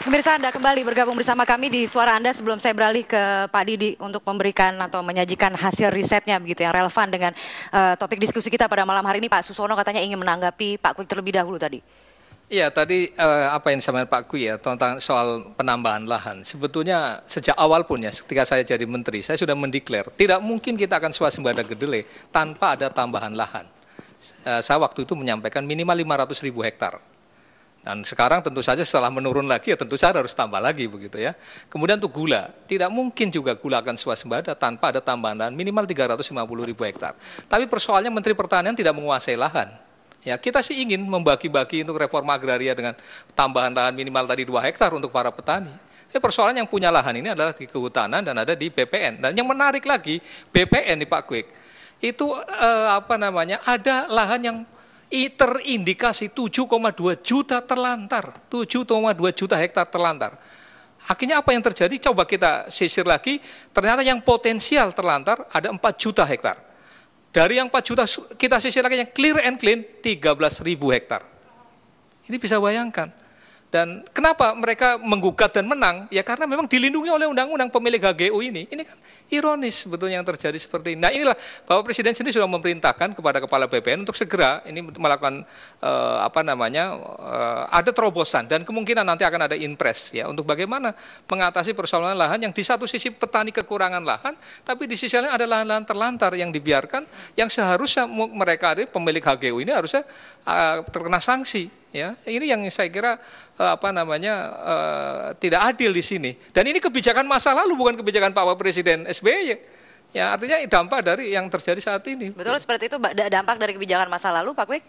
Pemirsa, Anda kembali bergabung bersama kami di Suara Anda. Sebelum saya beralih ke Pak Didi untuk memberikan atau menyajikan hasil risetnya begitu yang relevan dengan topik diskusi kita pada malam hari ini. Pak Susono katanya ingin menanggapi Pak Kwik terlebih dahulu tadi. Iya, tadi apa yang disampaikan Pak Kwik ya tentang soal penambahan lahan. Sebetulnya sejak awal pun ya, ketika saya jadi menteri, saya sudah mendeklar tidak mungkin kita akan swasembada kedelai tanpa ada tambahan lahan. Saya waktu itu menyampaikan minimal 500.000 hektar. Dan sekarang tentu saja setelah menurun lagi ya tentu saja harus tambah lagi begitu ya. Kemudian untuk gula, tidak mungkin juga gula akan swasembada tanpa ada tambahan lahan minimal 350.000 hektar. Tapi persoalannya Menteri Pertanian tidak menguasai lahan. Ya, kita sih ingin membagi-bagi untuk reforma agraria dengan tambahan lahan minimal tadi 2 hektar untuk para petani. Persoalan yang punya lahan ini adalah di kehutanan dan ada di BPN. Dan yang menarik lagi, BPN nih Pak Kwik, itu ada lahan yang terindikasi 7,2 juta terlantar, 7,2 juta hektar terlantar. Akhirnya apa yang terjadi? Coba kita sisir lagi, ternyata yang potensial terlantar ada 4 juta hektar. Dari yang 4 juta kita sisir lagi yang clear and clean 13.000 hektar. Ini bisa bayangkan. Dan kenapa mereka menggugat dan menang? Ya karena memang dilindungi oleh undang-undang pemilik HGU ini. Ini kan ironis sebetulnya yang terjadi seperti ini. Nah inilah Bapak Presiden sendiri sudah memerintahkan kepada Kepala BPN untuk segera ini melakukan ada terobosan dan kemungkinan nanti akan ada impres ya untuk bagaimana mengatasi persoalan lahan yang di satu sisi petani kekurangan lahan, tapi di sisi lain ada lahan-lahan terlantar yang dibiarkan yang seharusnya mereka pemilik HGU ini harusnya terkena sanksi. Ya, ini yang saya kira tidak adil di sini. Dan ini kebijakan masa lalu bukan kebijakan Pak Presiden SBY. Ya, artinya dampak dari yang terjadi saat ini. Betul seperti itu, dampak dari kebijakan masa lalu, Pak Kwik?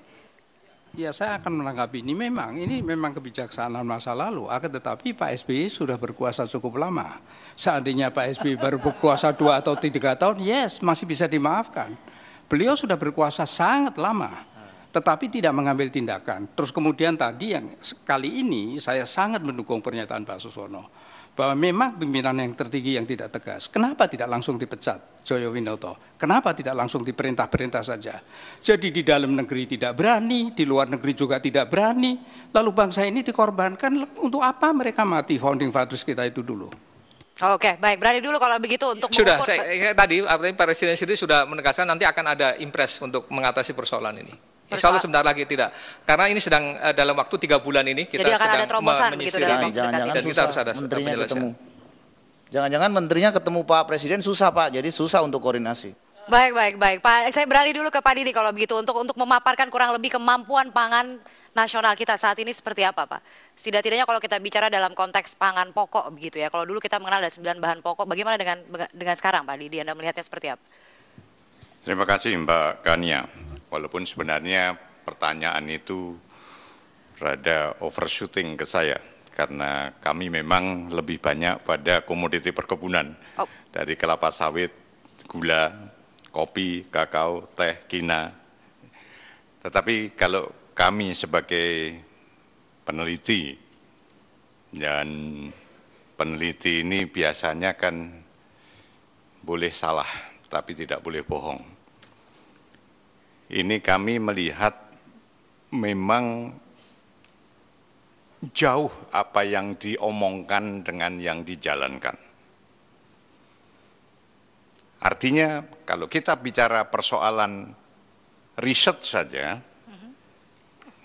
Ya, saya akan menanggapi ini memang kebijaksanaan masa lalu. Akan tetapi Pak SBY sudah berkuasa cukup lama. Seandainya Pak SBY baru berkuasa 2 atau 3 tahun, yes, masih bisa dimaafkan. Beliau sudah berkuasa sangat lama, tetapi tidak mengambil tindakan. Terus kemudian tadi yang kali ini saya sangat mendukung pernyataan Pak Susono bahwa memang pimpinan yang tertinggi yang tidak tegas. Kenapa tidak langsung dipecat Joyo Winoto? Kenapa tidak langsung diperintah-perintah saja? Jadi di dalam negeri tidak berani, di luar negeri juga tidak berani. Lalu bangsa ini dikorbankan untuk apa mereka mati founding fathers kita itu dulu? Oke, baik. Berani dulu kalau begitu untuk sudah, tadi artinya Pak Presiden sendiri sudah menegaskan nanti akan ada impres untuk mengatasi persoalan ini. Insya Allah sebentar lagi tidak, karena ini sedang dalam waktu 3 bulan ini kita jadi akan sedang ada terobosan menyisir gitu ini jangan-jangan dan kita harus ada menterinya ketemu. Jangan-jangan menterinya ketemu Pak Presiden susah Pak, jadi susah untuk koordinasi. Baik Pak, saya beralih dulu ke Pak Didi kalau begitu untuk memaparkan kurang lebih kemampuan pangan nasional kita saat ini seperti apa Pak? Setidak-tidaknya kalau kita bicara dalam konteks pangan pokok begitu ya, kalau dulu kita mengenal ada 9 bahan pokok, bagaimana dengan sekarang Pak Didi, Anda melihatnya seperti apa? Terima kasih Mbak Kania. Walaupun sebenarnya pertanyaan itu rada overshooting ke saya, karena kami memang lebih banyak pada komoditi perkebunan, dari kelapa sawit, gula, kopi, kakao, teh, kina. Tetapi kalau kami sebagai peneliti, dan peneliti ini biasanya kan boleh salah, tapi tidak boleh bohong. Ini kami melihat memang jauh apa yang diomongkan dengan yang dijalankan. Artinya kalau kita bicara persoalan riset saja,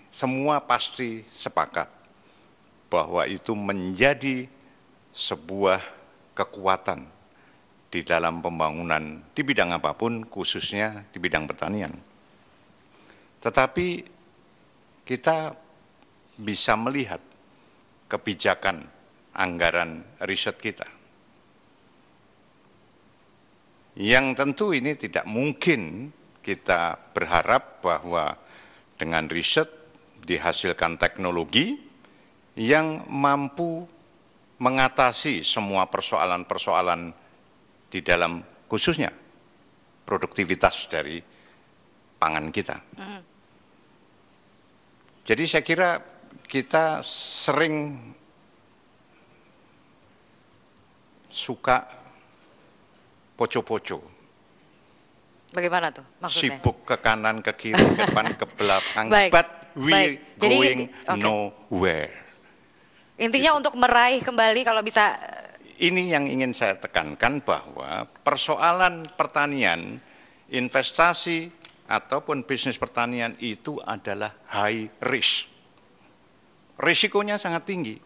semua pasti sepakat bahwa itu menjadi sebuah kekuatan di dalam pembangunan di bidang apapun, khususnya di bidang pertanian. Tetapi kita bisa melihat kebijakan anggaran riset kita. Yang tentu ini tidak mungkin kita berharap bahwa dengan riset dihasilkan teknologi yang mampu mengatasi semua persoalan-persoalan di dalam khususnya produktivitas dari pangan kita. Jadi saya kira kita sering suka poco-poco. Bagaimana tuh maksudnya? Sibuk ke kanan, ke kiri, ke depan, ke belakang, but we going nowhere. Intinya untuk meraih kembali kalau bisa. Ini yang ingin saya tekankan bahwa persoalan pertanian, investasi ataupun bisnis pertanian itu adalah high risk. Risikonya sangat tinggi.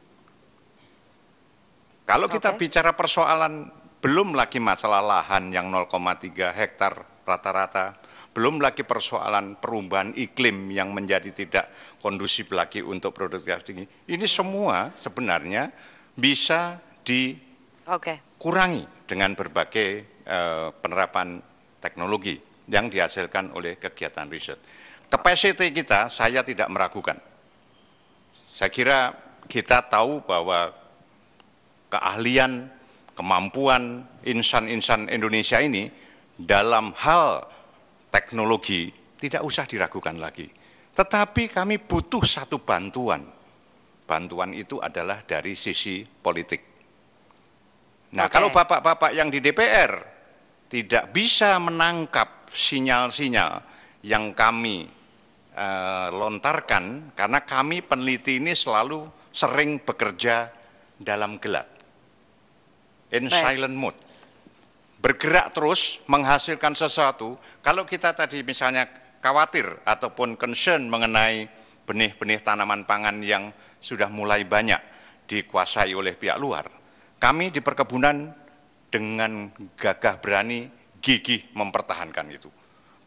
Kalau kita bicara persoalan, belum lagi masalah lahan yang 0,3 hektar rata-rata, belum lagi persoalan perubahan iklim yang menjadi tidak kondusif lagi untuk produktivitas tinggi. Ini semua sebenarnya bisa dikurangi dengan berbagai penerapan teknologi yang dihasilkan oleh kegiatan riset. Capacity kita, saya tidak meragukan. Saya kira kita tahu bahwa keahlian, kemampuan insan-insan Indonesia ini dalam hal teknologi tidak usah diragukan lagi. Tetapi kami butuh satu bantuan. Bantuan itu adalah dari sisi politik. Nah, kalau bapak-bapak yang di DPR tidak bisa menangkap sinyal-sinyal yang kami lontarkan, karena kami peneliti ini selalu sering bekerja dalam gelap. In silent mode, bergerak terus menghasilkan sesuatu. Kalau kita tadi misalnya khawatir ataupun concern mengenai benih-benih tanaman pangan yang sudah mulai banyak dikuasai oleh pihak luar, kami di perkebunan dengan gagah berani gigih mempertahankan itu.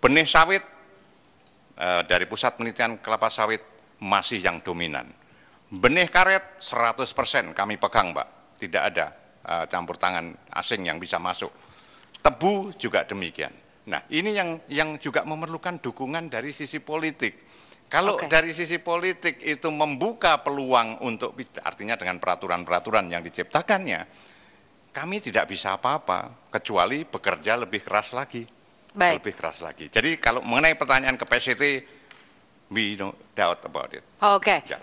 Benih sawit dari Pusat Penelitian Kelapa Sawit masih yang dominan. Benih karet 100% kami pegang, Pak, tidak ada campur tangan asing yang bisa masuk. Tebu juga demikian. Nah, ini yang juga memerlukan dukungan dari sisi politik. Kalau dari sisi politik itu membuka peluang untuk, artinya dengan peraturan-peraturan yang diciptakannya, kami tidak bisa apa-apa kecuali bekerja lebih keras lagi. Lebih keras lagi. Jadi kalau mengenai pertanyaan capacity, we no doubt about it.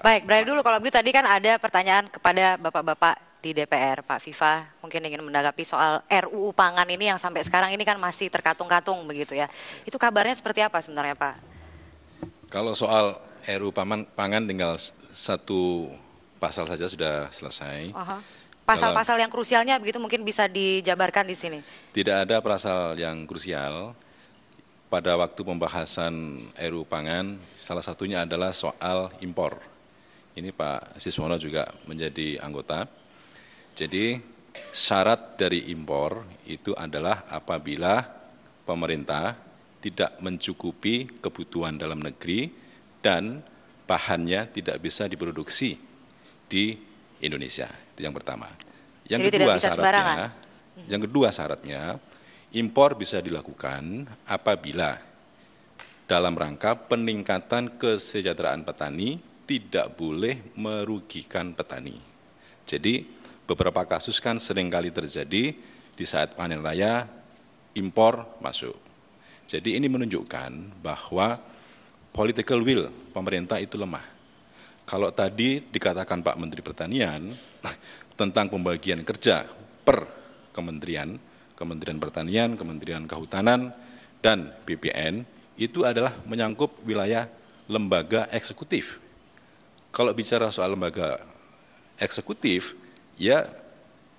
Baik, berarti dulu kalau begitu tadi kan ada pertanyaan kepada bapak-bapak di DPR, Pak Viva mungkin ingin menanggapi soal RUU Pangan ini yang sampai sekarang ini kan masih terkatung-katung begitu ya. Itu kabarnya seperti apa sebenarnya, Pak? Kalau soal RUU Pangan tinggal satu pasal saja sudah selesai. Pasal-pasal yang krusialnya begitu mungkin bisa dijabarkan di sini. Tidak ada pasal yang krusial. Pada waktu pembahasan RUU Pangan, salah satunya adalah soal impor. Ini Pak Siswono juga menjadi anggota. Jadi syarat dari impor itu adalah apabila pemerintah tidak mencukupi kebutuhan dalam negeri dan bahannya tidak bisa diproduksi di Indonesia. Itu yang pertama. Yang kedua syaratnya, impor bisa dilakukan apabila dalam rangka peningkatan kesejahteraan petani tidak boleh merugikan petani. Jadi beberapa kasus kan seringkali terjadi di saat panen raya impor masuk. Jadi ini menunjukkan bahwa political will pemerintah itu lemah. Kalau tadi dikatakan Pak Menteri Pertanian tentang pembagian kerja per kementerian, Kementerian Pertanian, Kementerian Kehutanan, dan BPN, itu adalah menyangkut wilayah lembaga eksekutif. Kalau bicara soal lembaga eksekutif, ya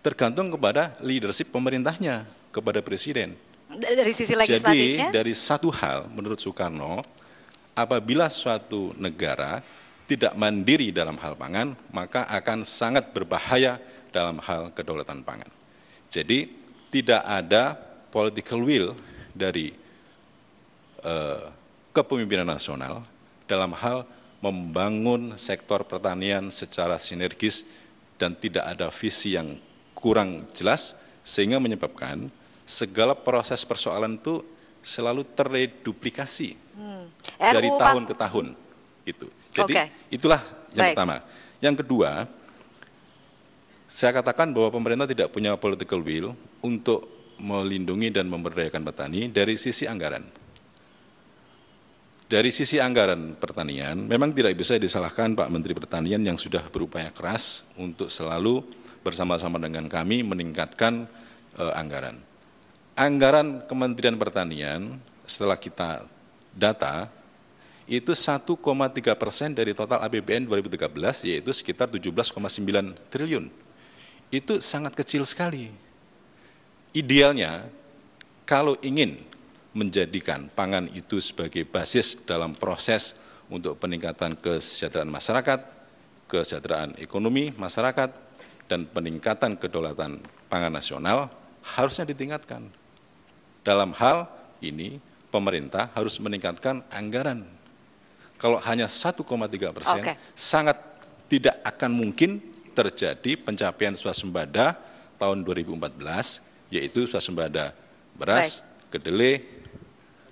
tergantung kepada leadership pemerintahnya, kepada presiden. Dari sisi legislatifnya? Jadi dari satu hal menurut Soekarno, apabila suatu negara tidak mandiri dalam hal pangan, maka akan sangat berbahaya dalam hal kedaulatan pangan. Jadi tidak ada political will dari kepemimpinan nasional dalam hal membangun sektor pertanian secara sinergis dan tidak ada visi yang kurang jelas sehingga menyebabkan segala proses persoalan itu selalu terreduplikasi dari tahun ke tahun. Gitu. Jadi itulah yang pertama. Yang kedua, saya katakan bahwa pemerintah tidak punya political will untuk melindungi dan memberdayakan petani dari sisi anggaran. Dari sisi anggaran pertanian, memang tidak bisa disalahkan Pak Menteri Pertanian yang sudah berupaya keras untuk selalu bersama-sama dengan kami meningkatkan anggaran. Anggaran Kementerian Pertanian setelah kita data itu 1,3% dari total APBN 2013, yaitu sekitar 17,9 triliun. Itu sangat kecil sekali. Idealnya, kalau ingin menjadikan pangan itu sebagai basis dalam proses untuk peningkatan kesejahteraan masyarakat, kesejahteraan ekonomi masyarakat, dan peningkatan kedaulatan pangan nasional, harusnya ditingkatkan. Dalam hal ini, pemerintah harus meningkatkan anggaran. Kalau hanya 1,3%, sangat tidak akan mungkin terjadi pencapaian swasembada tahun 2014, yaitu swasembada beras, kedelai,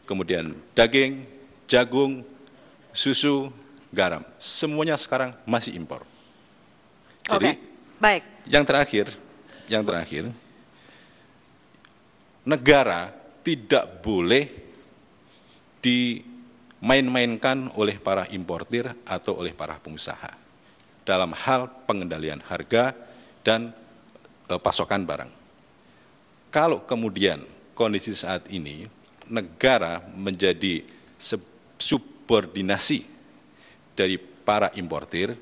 kemudian daging, jagung, susu, garam. Semuanya sekarang masih impor. Jadi, baik. Yang terakhir, negara tidak boleh dimain-mainkan oleh para importir atau oleh para pengusaha dalam hal pengendalian harga dan pasokan barang. Kalau kemudian kondisi saat ini negara menjadi subordinasi dari para importir,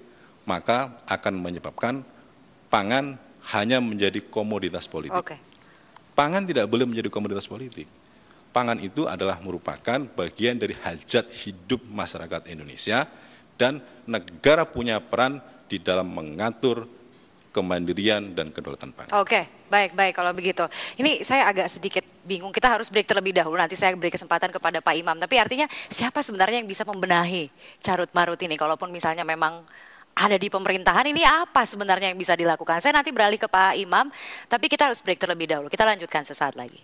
maka akan menyebabkan pangan hanya menjadi komoditas politik. Pangan tidak boleh menjadi komoditas politik. Pangan itu adalah merupakan bagian dari hajat hidup masyarakat Indonesia, dan negara punya peran di dalam mengatur kemandirian dan kedaulatan pangan. Baik kalau begitu. Ini saya agak sedikit bingung, kita harus break terlebih dahulu, nanti saya beri kesempatan kepada Pak Imam. Tapi artinya siapa sebenarnya yang bisa membenahi carut-marut ini, kalaupun misalnya memang ada di pemerintahan, ini apa sebenarnya yang bisa dilakukan? Saya nanti beralih ke Pak Imam, tapi kita harus break terlebih dahulu. Kita lanjutkan sesaat lagi.